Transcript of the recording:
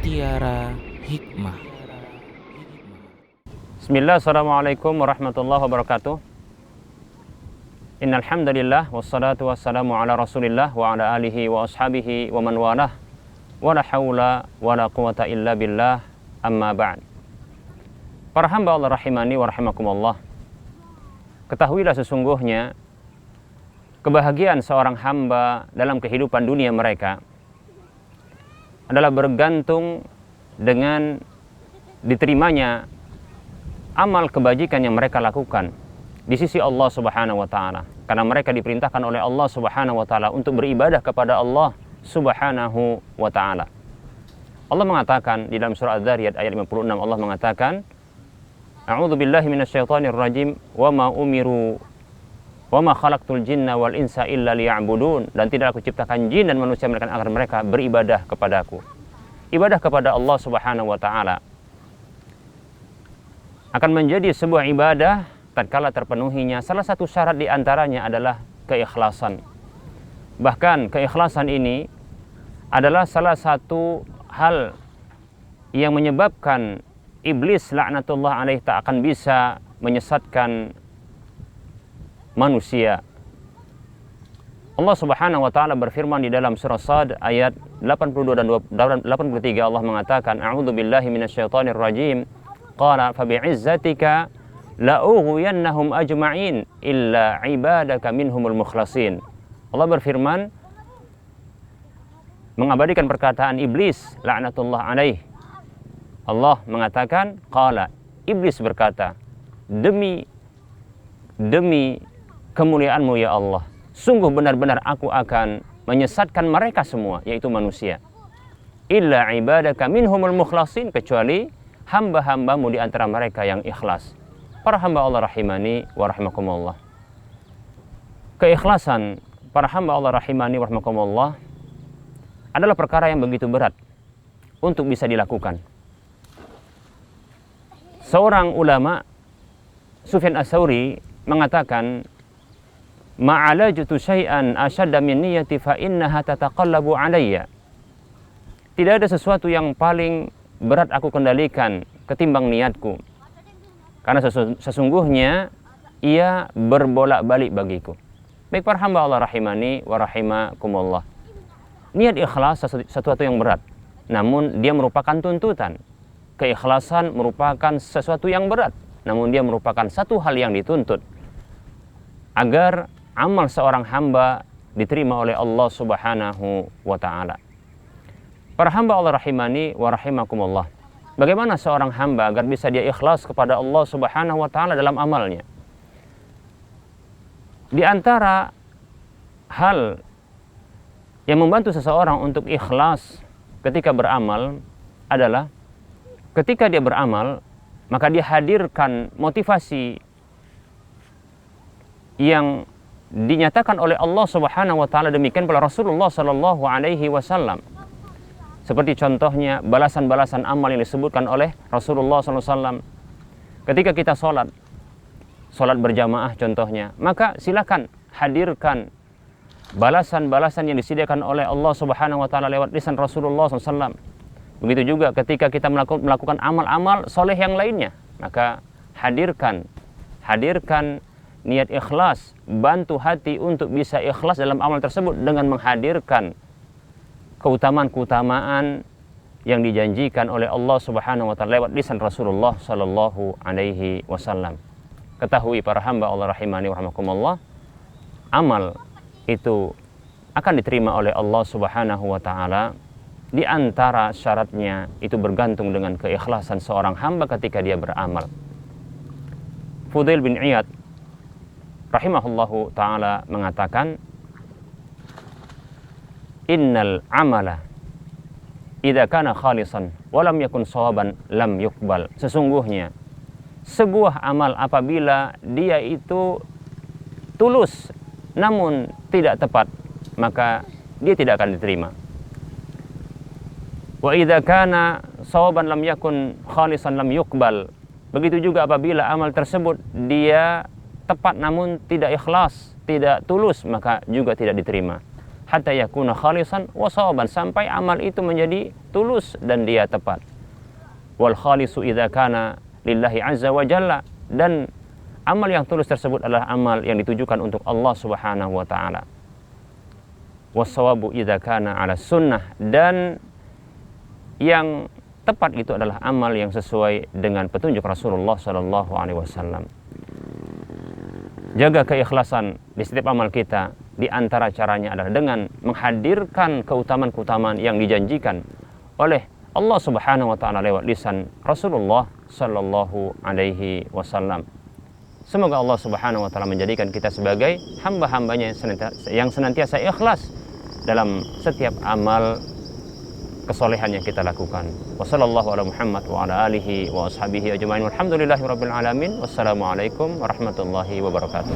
Mutiara Hikmah. Bismillah, assalamualaikum warahmatullahi wabarakatuh. Innal hamdalillah wassalatu wassalamu ala Rasulillah wa ala alihi wa ashabihi wa man walah. Wala haula wala quwata illa billah, amma ba'd. Para hamba Allah rahimani wa rahimakumullah. Ketahuilah sesungguhnya kebahagiaan seorang hamba dalam kehidupan dunia mereka adalah bergantung dengan diterimanya amal kebajikan yang mereka lakukan di sisi Allah Subhanahu wa taala, karena mereka diperintahkan oleh Allah Subhanahu wa taala untuk beribadah kepada Allah Subhanahu wa taala. Allah mengatakan di dalam surah Az-Zariyat ayat 56, Allah mengatakan, A'udzu billahi minasyaitonir rajim, wa ma umiru wa ma khalaqtul jinna wal insa illa liya'budun, dan tidak aku ciptakan jin dan manusia melainkan agar mereka beribadah kepadaku. Ibadah kepada Allah Subhanahu wa taala akan menjadi sebuah ibadah tatkala terpenuhinya salah satu syarat di antaranya adalah keikhlasan. Bahkan keikhlasan ini adalah salah satu hal yang menyebabkan iblis laknatullah alaih tak akan bisa menyesatkan manusia. Allah Subhanahu wa taala berfirman di dalam surah Shad ayat 82 dan 83, Allah mengatakan, A'udzu billahi minasyaitonir rajim. Qala fa bi'izzatika la'ughwiyannahum ajma'in illa 'ibadaka minhumul mukhlasin. Allah berfirman mengabadikan perkataan iblis laknatullah alaih. Allah mengatakan, qala, iblis berkata, demi kemuliaanmu ya Allah, sungguh benar-benar aku akan menyesatkan mereka semua, yaitu manusia. Illa ibadaka minhumul mukhlasin, kecuali hamba-hambamu di antara mereka yang ikhlas. Para hamba Allah rahimani wa rahimakumullah. Keikhlasan para hamba Allah rahimani wa rahimakumullah adalah perkara yang begitu berat untuk bisa dilakukan. Seorang ulama, Sufyan Ats-Tsauri, mengatakan, ma'alajtu syai'an asyadda min niyyati fa innaha tataqallabu alayya. Tidak ada sesuatu yang paling berat aku kendalikan ketimbang niatku, karena sesungguhnya ia berbolak-balik bagiku. Baik para hamba Allah rahimani wa rahimakumullah. Niat ikhlas sesuatu yang berat, namun dia merupakan tuntutan. Keikhlasan merupakan sesuatu yang berat, namun dia merupakan satu hal yang dituntut agar amal seorang hamba diterima oleh Allah Subhanahu wa taala. Para hamba Allah rahimani wa rahimakumullah. Bagaimana seorang hamba agar bisa dia ikhlas kepada Allah Subhanahu wa taala dalam amalnya? Di antara hal yang membantu seseorang untuk ikhlas ketika beramal adalah ketika dia beramal, maka dia hadirkan motivasi yang dinyatakan oleh Allah Subhanahu wa taala, demikian pula Rasulullah sallallahu alaihi wasallam. Seperti contohnya balasan-balasan amal yang disebutkan oleh Rasulullah sallallahu alaihi wasallam. Ketika kita sholat berjamaah contohnya, maka silakan hadirkan balasan-balasan yang disediakan oleh Allah Subhanahu wa taala lewat lisan Rasulullah sallallahu alaihi wasallam. Begitu juga ketika kita melakukan amal-amal soleh yang lainnya, maka hadirkan niat ikhlas, bantu hati untuk bisa ikhlas dalam amal tersebut dengan menghadirkan keutamaan-keutamaan yang dijanjikan oleh Allah Subhanahu wa taala lewat lisan Rasulullah sallallahu alaihi wasallam. Ketahui para hamba Allah rahimani wa rahimakumullah, amal itu akan diterima oleh Allah Subhanahu wa taala. Di antara syaratnya itu bergantung dengan keikhlasan seorang hamba ketika dia beramal. Fudail bin Iyad rahimahullahu ta'ala mengatakan, innal amala idza kana khalisan wa lam yakun shawaban lam yuqbal. Sesungguhnya sebuah amal apabila dia itu tulus namun tidak tepat, maka dia tidak akan diterima. Wa idza kana shawaban lam yakun khalisan lam yuqbal. Begitu juga apabila amal tersebut dia tepat namun tidak ikhlas, tidak tulus, maka juga tidak diterima. hatta yakuna khalisan wa shawaban, sampai amal itu menjadi tulus dan dia tepat. Wal khalisu idza kana lillahi azza wa jalla, dan amal yang tulus tersebut adalah amal yang ditujukan untuk Allah Subhanahu wa taala. Was-shawabu idza kana ala sunnah, dan yang tepat itu adalah amal yang sesuai dengan petunjuk Rasulullah sallallahu alaihi wasallam. Jaga keikhlasan di setiap amal kita. Di antara caranya adalah dengan menghadirkan keutamaan-keutamaan yang dijanjikan oleh Allah Subhanahu wa taala lewat lisan Rasulullah sallallahu alaihi wasallam. Semoga Allah Subhanahu wa taala menjadikan kita sebagai hamba-hambanya yang senantiasa ikhlas dalam setiap amal kesolehan yang kita lakukan. Wassallallahu ala Muhammad wa ala alihi wa ashabihi ajma'in. Walhamdulillahirabbil alamin. Wassalamualaikum warahmatullahi wabarakatuh.